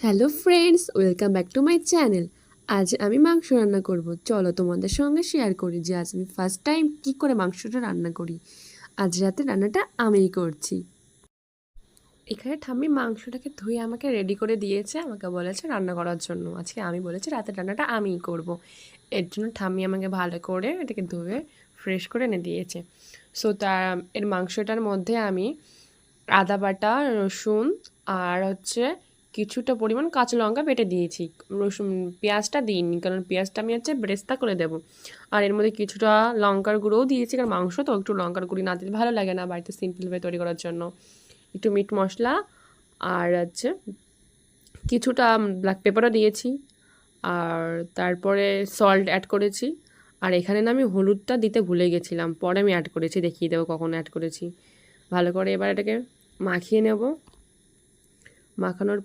Hello friends, welcome back to my channel. আজ আমি মাংস রান্না করব। চলো তোমাদের সঙ্গে শেয়ার করি যে আজ আমি ফার্স্ট টাইম কী করে মাংসটা রান্না করি। আজ রাতে রান্নাটা আমিই করছি। এখানে ঠাম্মি মাংসটাকে ধুয়ে আমাকে রেডি করে দিয়েছে, আমাকে বলেছে রান্না করার জন্য। আজকে আমি বলেছি রাতের রান্নাটা আমিই করব। এর জন্য ঠাম্মি আমাকে ভালো করে এটাকে ধুয়ে ফ্রেশ করে এনে দিয়েছে। সো এর মাংসটার মধ্যে আমি আদা বাটা, রসুন আর কিছুটা পরিমাণ কাঁচা লঙ্কা বেটে দিয়েছি। রসুন পেঁয়াজটা দিইনি, কারণ পেঁয়াজটা আমি বেরেস্তা করে দেবো। আর এর মধ্যে কিছুটা লঙ্কার গুঁড়োও দিয়েছি, কারণ মাংস তো একটু লঙ্কার গুঁড়ি না দিলে ভালো লাগে না বাড়িতে সিম্পলভাবে তৈরি করার জন্য। একটু মিট মশলা আর কিছুটা ব্ল্যাক পেপারও দিয়েছি। আর তারপরে সল্ট অ্যাড করেছি। আর এখানে না আমি হলুদটা দিতে ভুলে গেছিলাম, পরে আমি অ্যাড করেছি, দেখিয়ে দেবো কখন অ্যাড করেছি। ভালো করে এবার এটাকে মাখিয়ে নেব। মাখানোর